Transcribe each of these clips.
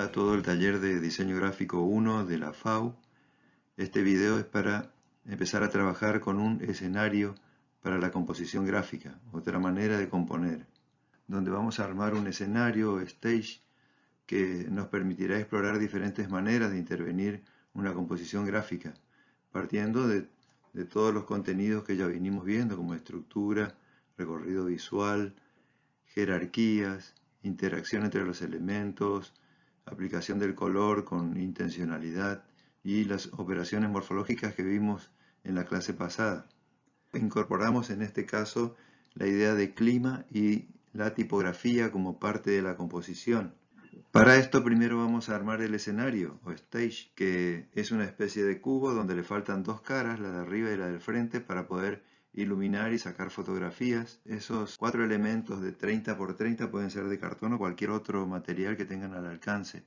a todo el taller de Diseño Gráfico 1 de la FAU. Este video es para empezar a trabajar con un escenario para la composición gráfica, otra manera de componer, donde vamos a armar un escenario o stage que nos permitirá explorar diferentes maneras de intervenir una composición gráfica, partiendo de todos los contenidos que ya vinimos viendo, como estructura, recorrido visual, jerarquías, interacción entre los elementos, aplicación del color con intencionalidad y las operaciones morfológicas que vimos en la clase pasada. Incorporamos en este caso la idea de clima y la tipografía como parte de la composición. Para esto primero vamos a armar el escenario o stage, que es una especie de cubo donde le faltan dos caras, la de arriba y la del frente, para poder iluminar y sacar fotografías. Esos 4 elementos de 30 por 30 pueden ser de cartón o cualquier otro material que tengan al alcance.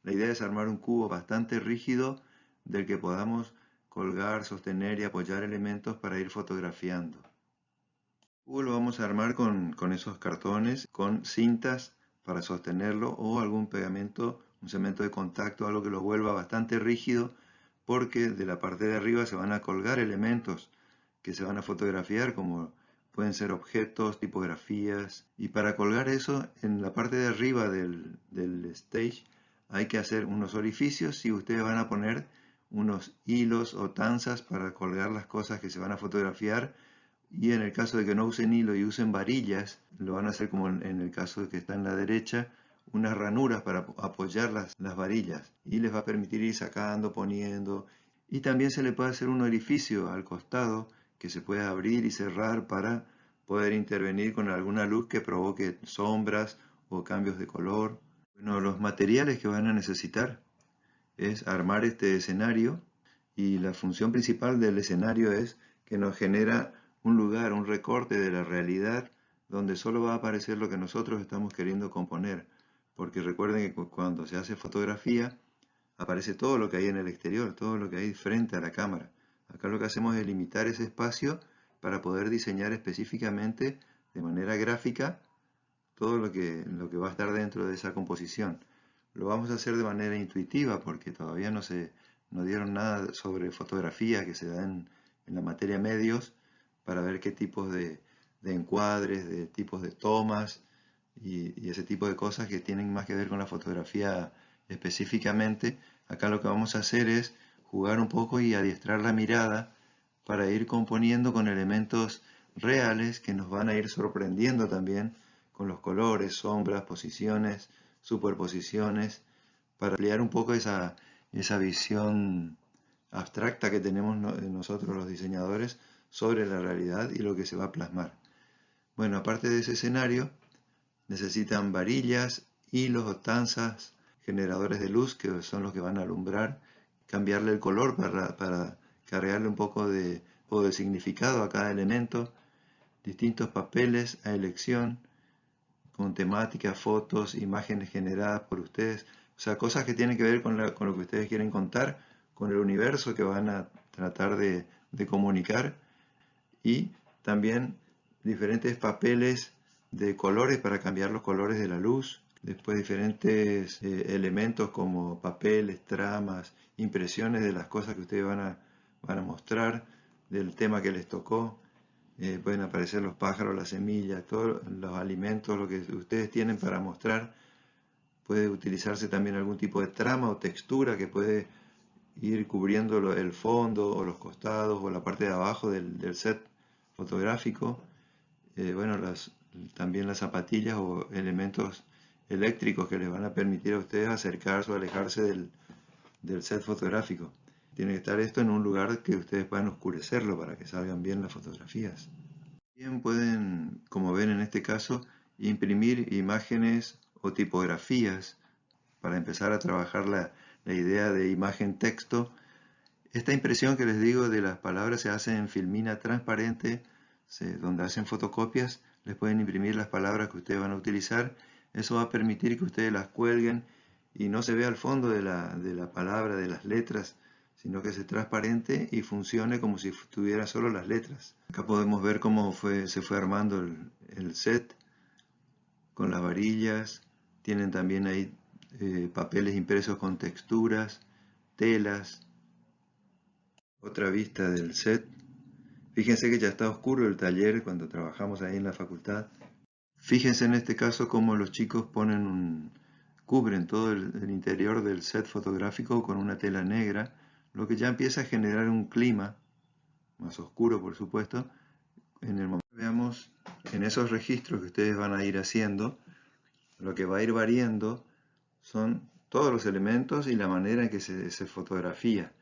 La idea es armar un cubo bastante rígido del que podamos colgar, sostener y apoyar elementos para ir fotografiando. El cubo lo vamos a armar con esos cartones, con cintas para sostenerlo o algún pegamento, un cemento de contacto, algo que lo vuelva bastante rígido, porque de la parte de arriba se van a colgar elementos que se van a fotografiar, como pueden ser objetos, tipografías, y para colgar eso en la parte de arriba del stage hay que hacer unos orificios y ustedes van a poner unos hilos o tanzas para colgar las cosas que se van a fotografiar, y en el caso de que no usen hilo y usen varillas, lo van a hacer como en el caso de que está en la derecha, unas ranuras para apoyar las varillas, y les va a permitir ir sacando, poniendo, y también se le puede hacer un orificio al costado que se puede abrir y cerrar para poder intervenir con alguna luz que provoque sombras o cambios de color. Bueno, los materiales que van a necesitar es armar este escenario, y la función principal del escenario es que nos genera un lugar, un recorte de la realidad donde solo va a aparecer lo que nosotros estamos queriendo componer, porque recuerden que cuando se hace fotografía aparece todo lo que hay en el exterior, todo lo que hay frente a la cámara. Acá lo que hacemos es limitar ese espacio para poder diseñar específicamente de manera gráfica todo lo que va a estar dentro de esa composición. Lo vamos a hacer de manera intuitiva porque todavía no dieron nada sobre fotografía que se da en la materia medios, para ver qué tipos de encuadres, de tipos de tomas y ese tipo de cosas que tienen más que ver con la fotografía específicamente. Acá lo que vamos a hacer es jugar un poco y adiestrar la mirada para ir componiendo con elementos reales que nos van a ir sorprendiendo también con los colores, sombras, posiciones, superposiciones, para ampliar un poco esa visión abstracta que tenemos nosotros los diseñadores sobre la realidad y lo que se va a plasmar. Bueno, aparte de ese escenario, necesitan varillas, hilos o tanzas, generadores de luz, que son los que van a alumbrar, cambiarle el color para cargarle un poco de significado a cada elemento, distintos papeles a elección, con temáticas, fotos, imágenes generadas por ustedes, o sea, cosas que tienen que ver con lo que ustedes quieren contar, con el universo que van a tratar de comunicar, y también diferentes papeles de colores para cambiar los colores de la luz, después diferentes elementos como papeles, tramas, impresiones de las cosas que ustedes van a mostrar, del tema que les tocó. Pueden aparecer los pájaros, las semillas, todos los alimentos, lo que ustedes tienen para mostrar. Puede utilizarse también algún tipo de trama o textura que puede ir cubriendo el fondo o los costados o la parte de abajo del set fotográfico. Bueno, también las zapatillas o elementos eléctricos que les van a permitir a ustedes acercarse o alejarse del set fotográfico. Tiene que estar esto en un lugar que ustedes puedan oscurecerlo para que salgan bien las fotografías. Bien, pueden, como ven en este caso, imprimir imágenes o tipografías para empezar a trabajar la idea de imagen-texto. Esta impresión que les digo de las palabras se hace en filmina transparente, donde hacen fotocopias. Les pueden imprimir las palabras que ustedes van a utilizar. Eso va a permitir que ustedes las cuelguen y no se vea el fondo de la palabra, de las letras, sino que sea transparente y funcione como si tuviera solo las letras. Acá podemos ver cómo se fue armando el set con las varillas. Tienen también ahí papeles impresos con texturas, telas. Otra vista del set. Fíjense que ya está oscuro el taller cuando trabajamos ahí en la facultad. Fíjense en este caso cómo los chicos cubren todo el interior del set fotográfico con una tela negra, lo que ya empieza a generar un clima, más oscuro por supuesto. En el momento que veamos en esos registros que ustedes van a ir haciendo, lo que va a ir variando son todos los elementos y la manera en que se fotografía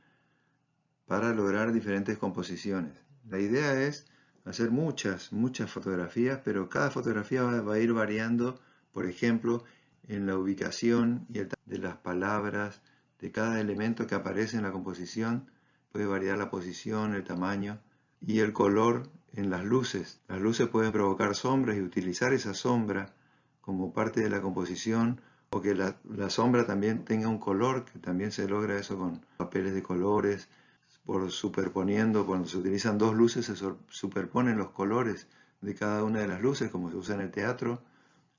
para lograr diferentes composiciones. La idea es hacer muchas fotografías, pero cada fotografía va a ir variando, por ejemplo, en la ubicación y de las palabras, de cada elemento que aparece en la composición, puede variar la posición, el tamaño y el color en las luces. Las luces pueden provocar sombras y utilizar esa sombra como parte de la composición, o que la sombra también tenga un color, que también se logra eso con papeles de colores, por superponiendo, cuando se utilizan dos luces se superponen los colores de cada una de las luces, como se usa en el teatro,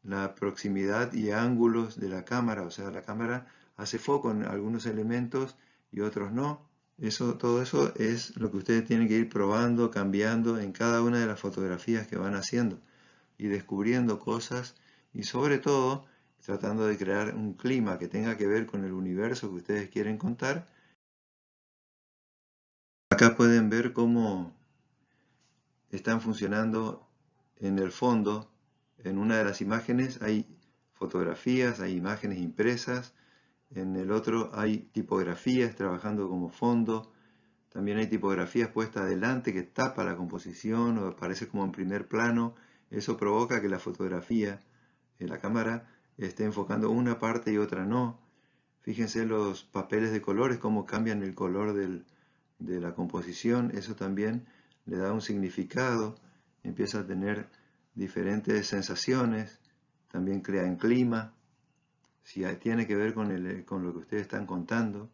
la proximidad y ángulos de la cámara, o sea, la cámara hace foco en algunos elementos y otros no. Todo eso es lo que ustedes tienen que ir probando, cambiando en cada una de las fotografías que van haciendo y descubriendo cosas y sobre todo tratando de crear un clima que tenga que ver con el universo que ustedes quieren contar. Acá pueden ver cómo están funcionando en el fondo. En una de las imágenes hay fotografías, hay imágenes impresas. En el otro hay tipografías trabajando como fondo. También hay tipografías puestas adelante que tapa la composición o aparece como en primer plano. Eso provoca que la fotografía en la cámara esté enfocando una parte y otra no. Fíjense los papeles de colores, cómo cambian el color de la composición. Eso también le da un significado. Empieza a tener diferentes sensaciones. También crean clima. Si tiene que ver con lo que ustedes están contando.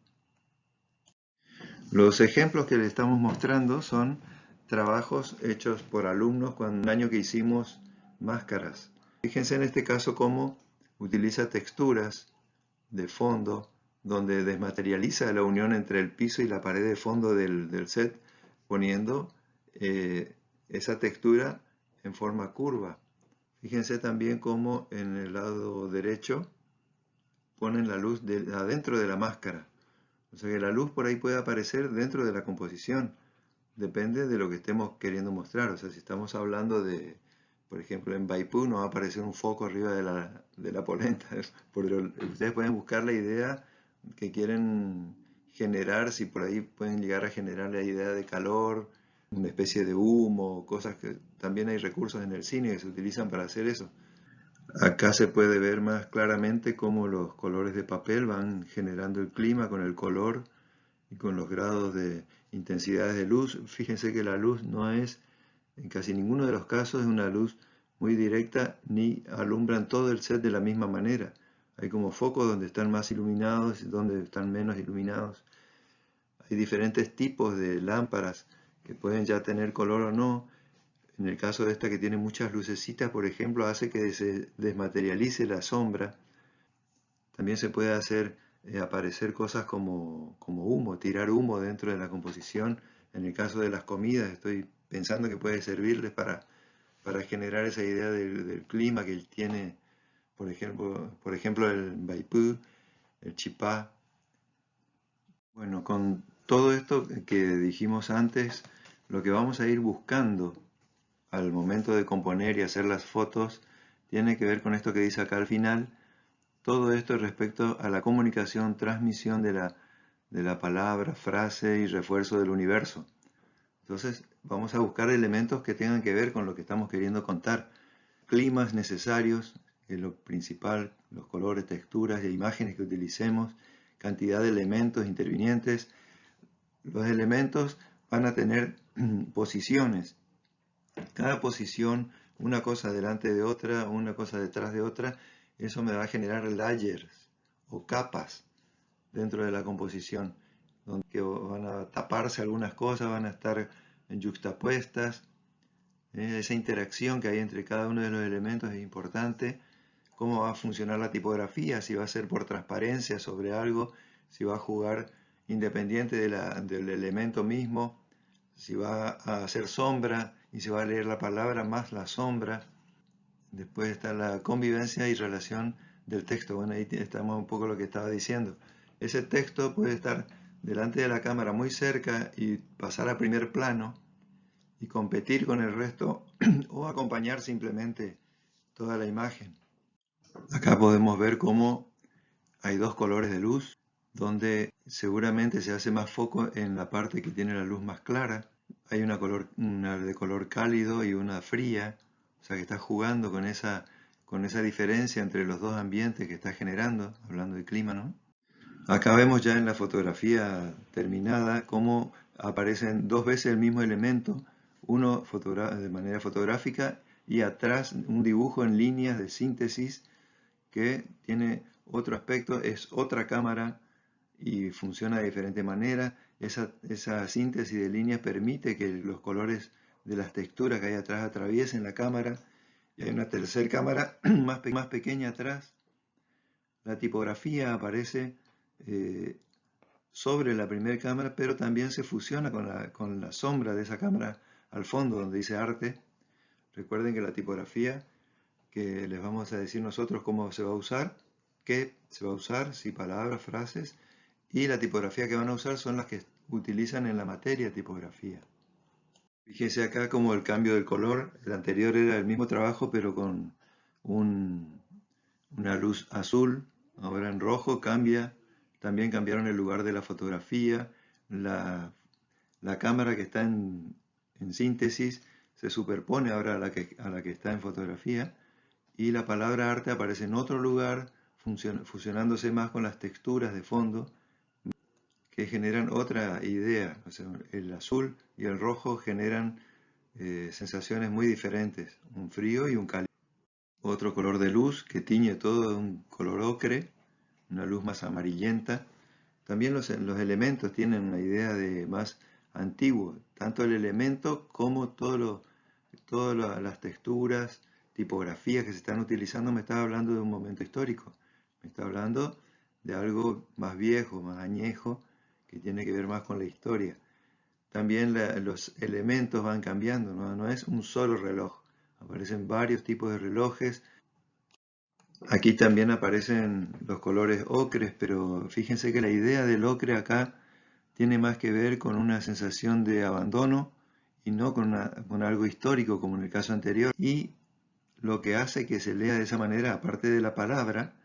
Los ejemplos que les estamos mostrando son trabajos hechos por alumnos cuando un año que hicimos máscaras. Fíjense en este caso cómo utiliza texturas de fondo, donde desmaterializa la unión entre el piso y la pared de fondo del set, poniendo esa textura en forma curva. Fíjense también cómo en el lado derecho ponen la luz adentro de la máscara. O sea que la luz por ahí puede aparecer dentro de la composición. Depende de lo que estemos queriendo mostrar. O sea, si estamos hablando de, por ejemplo, en Baipú no va a aparecer un foco arriba de la polenta. Pero ustedes pueden buscar la idea que quieren generar, si por ahí pueden llegar a generar la idea de calor, una especie de humo, cosas que también hay recursos en el cine que se utilizan para hacer eso. Acá se puede ver más claramente cómo los colores de papel van generando el clima con el color y con los grados de intensidades de luz. Fíjense que la luz no es, en casi ninguno de los casos, es una luz muy directa ni alumbran todo el set de la misma manera. Hay como focos donde están más iluminados y donde están menos iluminados. Hay diferentes tipos de lámparas que pueden ya tener color o no. En el caso de esta que tiene muchas lucecitas, por ejemplo, hace que se desmaterialice la sombra. También se puede hacer aparecer cosas como humo, tirar humo dentro de la composición. En el caso de las comidas, estoy pensando que puede servirles para generar esa idea del clima que él tiene, por ejemplo el Baipú, el Chipá. Bueno, con todo esto que dijimos antes, lo que vamos a ir buscando al momento de componer y hacer las fotos tiene que ver con esto que dice acá al final. Todo esto respecto a la comunicación, transmisión de la palabra, frase y refuerzo del universo. Entonces vamos a buscar elementos que tengan que ver con lo que estamos queriendo contar. Climas necesarios, que es lo principal, los colores, texturas e imágenes que utilicemos, cantidad de elementos intervinientes. Los elementos van a tener posiciones. Cada posición, una cosa delante de otra, una cosa detrás de otra, eso me va a generar layers o capas dentro de la composición, donde van a taparse algunas cosas, van a estar yuxtapuestas. Esa interacción que hay entre cada uno de los elementos es importante. cómo va a funcionar la tipografía, si va a ser por transparencia sobre algo, si va a jugar independiente del elemento mismo, si va a hacer sombra y se va a leer la palabra más la sombra. Después está la convivencia y relación del texto. Bueno, ahí estamos un poco lo que estaba diciendo. Ese texto puede estar delante de la cámara muy cerca y pasar a primer plano y competir con el resto o acompañar simplemente toda la imagen. Acá podemos ver cómo hay dos colores de luz, donde seguramente se hace más foco en la parte que tiene la luz más clara. Hay una de color cálido y una fría, o sea que está jugando con esa diferencia entre los dos ambientes que está generando, hablando de clima, ¿no? Acá vemos ya en la fotografía terminada cómo aparecen dos veces el mismo elemento, uno de manera fotográfica y atrás un dibujo en líneas de síntesis que tiene otro aspecto, es otra cámara y funciona de diferente manera. Esa síntesis de líneas permite que los colores de las texturas que hay atrás atraviesen la cámara. Y hay una tercera cámara más pequeña atrás. La tipografía aparece sobre la primera cámara, pero también se fusiona con la sombra de esa cámara al fondo donde dice arte. Recuerden que la tipografía, que les vamos a decir nosotros cómo se va a usar, qué se va a usar, si palabras, frases, y la tipografía que van a usar son las que utilizan en la materia tipografía. Fíjense acá como el cambio del color, el anterior era el mismo trabajo pero con una luz azul, ahora en rojo cambia, también cambiaron el lugar de la fotografía, la cámara que está en síntesis se superpone ahora a la que está en fotografía y la palabra arte aparece en otro lugar, fusionándose más con las texturas de fondo que generan otra idea. O sea, el azul y el rojo generan sensaciones muy diferentes, un frío y un cálido. Otro color de luz que tiñe todo de un color ocre, una luz más amarillenta. También los elementos tienen una idea de más antiguo, tanto el elemento como todas las texturas, tipografías que se están utilizando. Me está hablando de un momento histórico, me está hablando de algo más viejo, más añejo, que tiene que ver más con la historia. También los elementos van cambiando, no es un solo reloj, aparecen varios tipos de relojes. Aquí también aparecen los colores ocres, pero fíjense que la idea del ocre acá tiene más que ver con una sensación de abandono y no con algo histórico como en el caso anterior. Y lo que hace que se lea de esa manera, aparte de la palabra,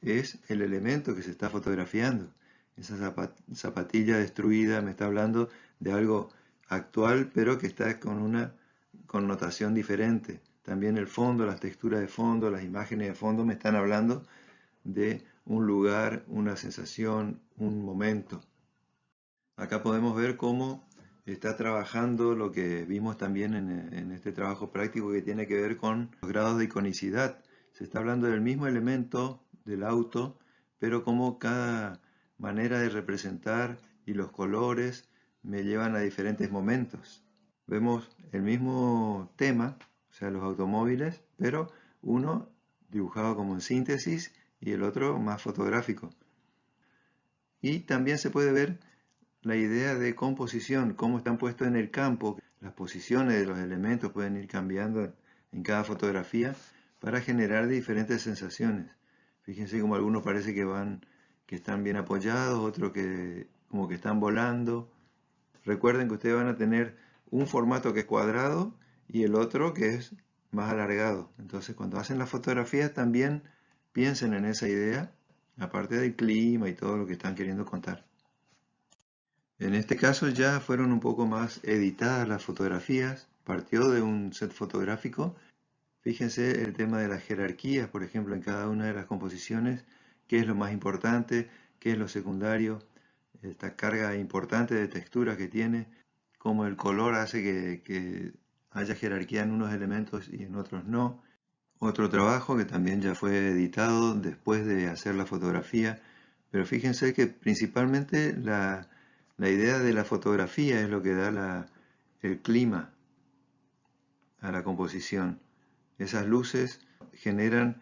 es el elemento que se está fotografiando. Esa zapatilla destruida me está hablando de algo actual, pero que está con una connotación diferente. También el fondo, las texturas de fondo, las imágenes de fondo me están hablando de un lugar, una sensación, un momento. Acá podemos ver cómo está trabajando lo que vimos también en este trabajo práctico que tiene que ver con los grados de iconicidad. Se está hablando del mismo elemento del auto, pero como cada manera de representar y los colores me llevan a diferentes momentos. Vemos el mismo tema, o sea, los automóviles, pero uno dibujado como en síntesis y el otro más fotográfico. Y también se puede ver la idea de composición, cómo están puestos en el campo. Las posiciones de los elementos pueden ir cambiando en cada fotografía para generar diferentes sensaciones. Fíjense como algunos parece que están bien apoyados, otros que como que están volando. Recuerden que ustedes van a tener un formato que es cuadrado y el otro que es más alargado. Entonces cuando hacen las fotografías también piensen en esa idea, aparte del clima y todo lo que están queriendo contar. En este caso ya fueron un poco más editadas las fotografías, partió de un set fotográfico. Fíjense el tema de las jerarquías, por ejemplo, en cada una de las composiciones, qué es lo más importante, qué es lo secundario, esta carga importante de textura que tiene, cómo el color hace que haya jerarquía en unos elementos y en otros no. Otro trabajo que también ya fue editado después de hacer la fotografía, pero fíjense que principalmente la idea de la fotografía es lo que da el clima a la composición. Esas luces generan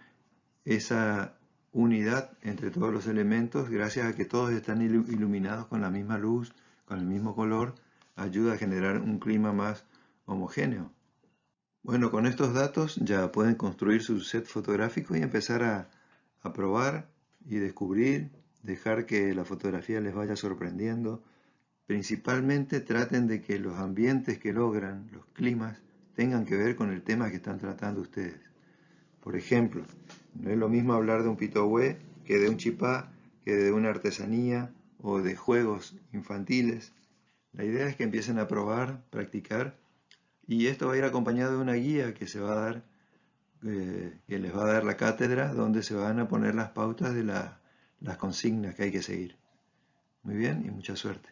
esa unidad entre todos los elementos, gracias a que todos están iluminados con la misma luz, con el mismo color, ayuda a generar un clima más homogéneo. Bueno, con estos datos ya pueden construir su set fotográfico y empezar a probar y descubrir, dejar que la fotografía les vaya sorprendiendo. Principalmente traten de que los ambientes que logran, los climas, tengan que ver con el tema que están tratando ustedes. Por ejemplo, no es lo mismo hablar de un pitohue que de un chipá, que de una artesanía o de juegos infantiles. La idea es que empiecen a probar, practicar, y esto va a ir acompañado de una guía que se va a dar, que les va a dar la cátedra, donde se van a poner las pautas de las consignas que hay que seguir. Muy bien y mucha suerte.